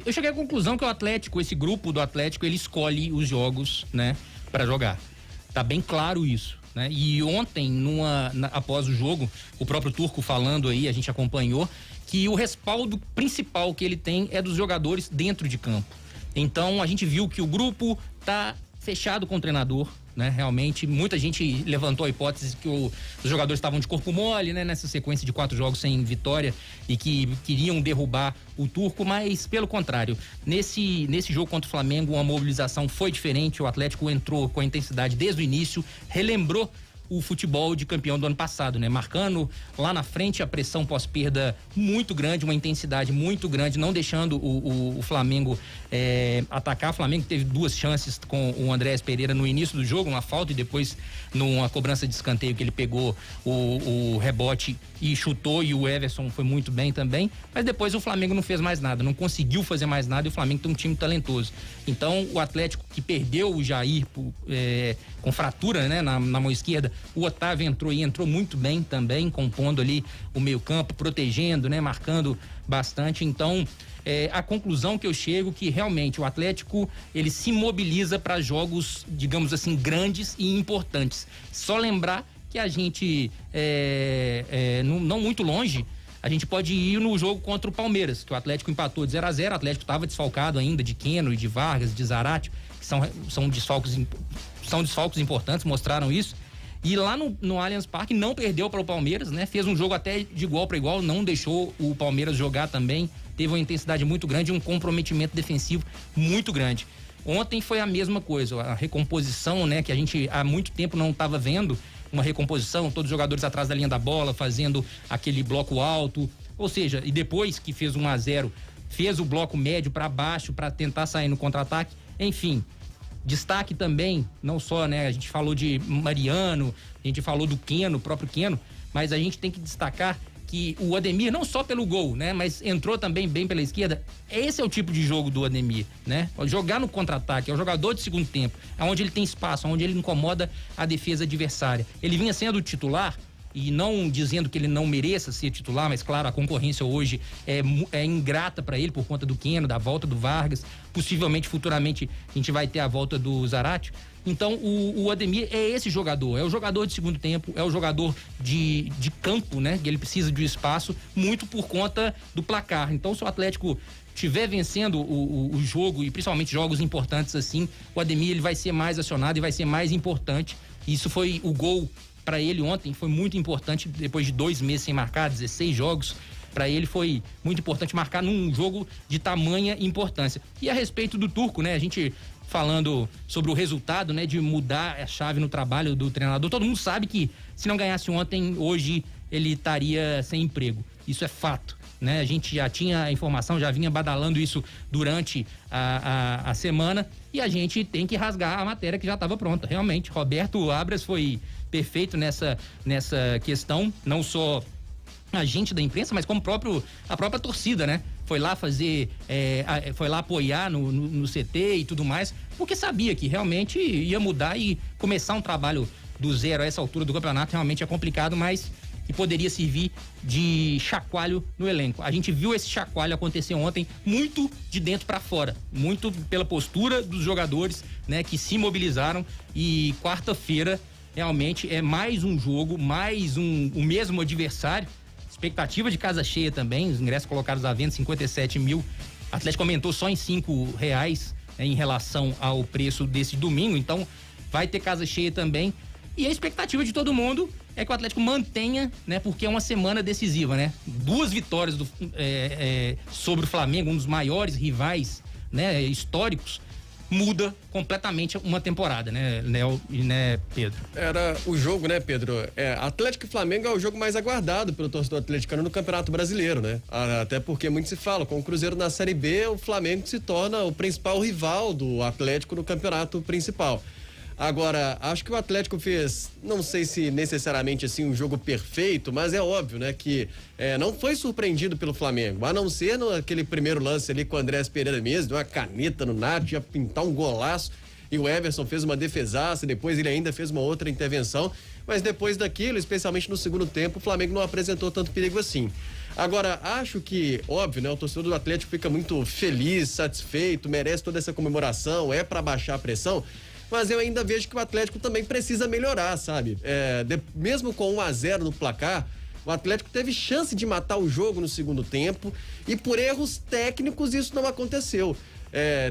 eu cheguei à conclusão que o Atlético, esse grupo do Atlético, ele escolhe os jogos, né, para jogar. Tá bem claro isso, né? E ontem, após o jogo, o próprio Turco falando aí, a gente acompanhou, que o respaldo principal que ele tem é dos jogadores dentro de campo. Então, a gente viu que o grupo tá fechado com o treinador, né? Realmente, muita gente levantou a hipótese que os jogadores estavam de corpo mole, né? Nessa sequência de 4 jogos sem vitória e que queriam derrubar o Turco, mas pelo contrário, nesse jogo contra o Flamengo, uma mobilização foi diferente, o Atlético entrou com a intensidade desde o início, relembrou o futebol de campeão do ano passado, né? Marcando lá na frente a pressão pós-perda muito grande, uma intensidade muito grande, não deixando o Flamengo atacar. O Flamengo teve 2 chances com o Andréas Pereira no início do jogo, uma falta, e depois numa cobrança de escanteio que ele pegou o rebote e chutou, e o Everson foi muito bem também, mas depois o Flamengo não fez mais nada, não conseguiu fazer mais nada, e o Flamengo tem um time talentoso. Então o Atlético, que perdeu o Jair com fratura, né, na mão esquerda, o Otávio entrou muito bem também, compondo ali o meio-campo, protegendo, né, marcando bastante. Então, a conclusão que eu chego que realmente o Atlético, ele se mobiliza para jogos, digamos assim, grandes e importantes. Só lembrar que a gente, não muito longe, a gente pode ir no jogo contra o Palmeiras, que o Atlético empatou de 0-0, o Atlético estava desfalcado ainda de Keno e de Vargas, de Zarate, que são desfalques importantes, mostraram isso. E lá no Allianz Parque não perdeu para o Palmeiras, né? Fez um jogo até de igual para igual, não deixou o Palmeiras jogar também, teve uma intensidade muito grande e um comprometimento defensivo muito grande. Ontem foi a mesma coisa, a recomposição, né? Que a gente há muito tempo não estava vendo, uma recomposição, todos os jogadores atrás da linha da bola, fazendo aquele bloco alto, ou seja, e depois que fez 1-0, fez o bloco médio para baixo para tentar sair no contra-ataque, enfim. Destaque também, não só, né, a gente falou de Mariano, a gente falou do Keno, o próprio Keno, mas a gente tem que destacar que o Ademir, não só pelo gol, né, mas entrou também bem pela esquerda. Esse é o tipo de jogo do Ademir, né? Jogar no contra-ataque, é o jogador de segundo tempo, é onde ele tem espaço, onde ele incomoda a defesa adversária. Ele vinha sendo titular, e não dizendo que ele não mereça ser titular, mas claro, a concorrência hoje é ingrata para ele por conta do Keno, da volta do Vargas, possivelmente futuramente a gente vai ter a volta do Zarate. Então o Ademir é esse jogador, é o jogador de segundo tempo, é o jogador de campo, né? Que ele precisa de espaço muito por conta do placar. Então, se o Atlético estiver vencendo o jogo, e principalmente jogos importantes assim, o Ademir ele vai ser mais acionado e vai ser mais importante. Isso foi o gol para ele ontem, foi muito importante, depois de 2 meses sem marcar, 16 jogos, para ele foi muito importante marcar num jogo de tamanha importância. E a respeito do Turco, né, a gente falando sobre o resultado, né, de mudar a chave no trabalho do treinador, todo mundo sabe que se não ganhasse ontem, hoje ele estaria sem emprego, isso é fato, né? A gente já tinha a informação, já vinha badalando isso durante a semana, e a gente tem que rasgar a matéria que já estava pronta, realmente. Roberto Abras foi perfeito nessa questão, não só a gente da imprensa, mas como a própria torcida, né? Foi lá foi lá apoiar no CT e tudo mais, porque sabia que realmente ia mudar, e começar um trabalho do zero a essa altura do campeonato realmente é complicado, mas que poderia servir de chacoalho no elenco. A gente viu esse chacoalho acontecer ontem muito de dentro para fora, muito pela postura dos jogadores, né, que se mobilizaram, e quarta-feira realmente é mais um jogo, o mesmo adversário, expectativa de casa cheia também, os ingressos colocados à venda, 57 mil, o Atlético aumentou só em R$5, né, em relação ao preço desse domingo, então vai ter casa cheia também, e a expectativa de todo mundo é que o Atlético mantenha, né, porque é uma semana decisiva, né, 2 vitórias sobre o Flamengo, um dos maiores rivais, né, históricos, muda completamente uma temporada, né, Pedro? Era o jogo, né, Pedro? Atlético e Flamengo é o jogo mais aguardado pelo torcedor atleticano no Campeonato Brasileiro, né? Até porque muito se fala, com o Cruzeiro na Série B, o Flamengo se torna o principal rival do Atlético no campeonato principal. Agora, acho que o Atlético fez, não sei se necessariamente assim um jogo perfeito, mas é óbvio, né, que não foi surpreendido pelo Flamengo, a não ser naquele primeiro lance ali com o Andréas Pereira mesmo, deu uma caneta no Nath, ia pintar um golaço, e o Everson fez uma defesaça, depois ele ainda fez uma outra intervenção, mas depois daquilo, especialmente no segundo tempo, o Flamengo não apresentou tanto perigo assim. Agora, acho que, óbvio, né? O torcedor do Atlético fica muito feliz, satisfeito, merece toda essa comemoração, é para baixar a pressão, mas eu ainda vejo que o Atlético também precisa melhorar, sabe? Mesmo com 1-0 no placar, o Atlético teve chance de matar o jogo no segundo tempo e por erros técnicos isso não aconteceu.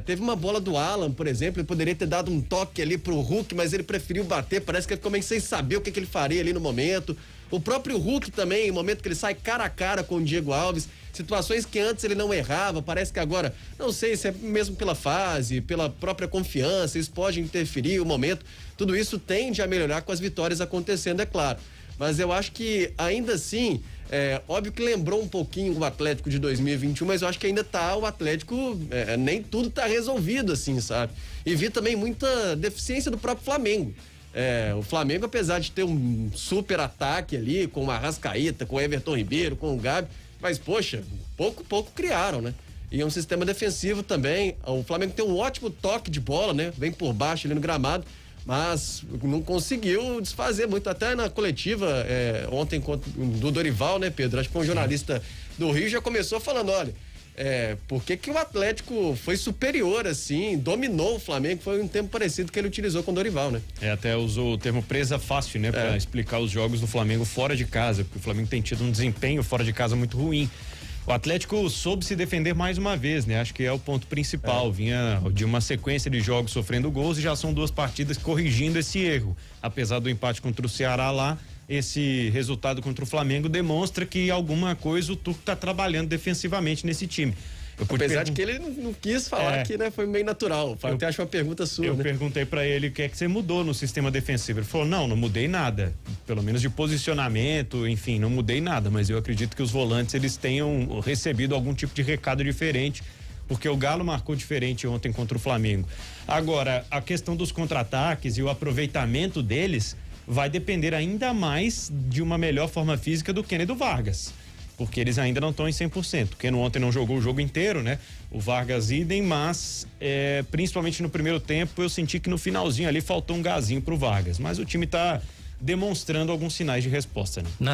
Teve uma bola do Alan, por exemplo, ele poderia ter dado um toque ali pro Hulk, mas ele preferiu bater, parece que ele ficou meio sem saber o que ele faria ali no momento. O próprio Hulk também, no momento que ele sai cara a cara com o Diego Alves, situações que antes ele não errava, parece que agora, não sei se é mesmo pela fase, pela própria confiança, isso pode interferir o momento, tudo isso tende a melhorar com as vitórias acontecendo, é claro. Mas eu acho que ainda assim, óbvio que lembrou um pouquinho o Atlético de 2021, mas eu acho que ainda o Atlético, nem tudo tá resolvido assim, sabe? E vi também muita deficiência do próprio Flamengo. O Flamengo, apesar de ter um super ataque ali, com o Arrascaeta, com o Everton Ribeiro, com o Gabi, mas poxa, pouco criaram, né? E é um sistema defensivo também. O Flamengo tem um ótimo toque de bola, né? Vem por baixo ali no gramado, mas não conseguiu desfazer muito. Até na coletiva ontem do Dorival, né, Pedro? Acho que um jornalista do Rio já começou falando, olha, por que o Atlético foi superior assim, dominou o Flamengo, foi um tempo parecido que ele utilizou com o Dorival, né? Até usou o termo presa fácil, né? Pra explicar os jogos do Flamengo fora de casa, porque o Flamengo tem tido um desempenho fora de casa muito ruim. O Atlético soube se defender mais uma vez, né? Acho que é o ponto principal. Vinha de uma sequência de jogos sofrendo gols e já são 2 partidas corrigindo esse erro. Apesar do empate contra o Ceará lá, esse resultado contra o Flamengo demonstra que alguma coisa o Turco está trabalhando defensivamente nesse time. Apesar de que ele não quis falar que, né, foi meio natural. Eu até acho uma pergunta sua, Eu perguntei para ele o que é que você mudou no sistema defensivo. Ele falou, não mudei nada. Pelo menos de posicionamento, enfim, não mudei nada. Mas eu acredito que os volantes, eles tenham recebido algum tipo de recado diferente, porque o Galo marcou diferente ontem contra o Flamengo. Agora, a questão dos contra-ataques e o aproveitamento deles vai depender ainda mais de uma melhor forma física do Keno e do Vargas, porque eles ainda não estão em 100%. O Keno ontem não jogou o jogo inteiro, né? O Vargas idem, mas principalmente no primeiro tempo eu senti que no finalzinho ali faltou um gazinho pro Vargas, mas o time tá demonstrando alguns sinais de resposta, né? Não.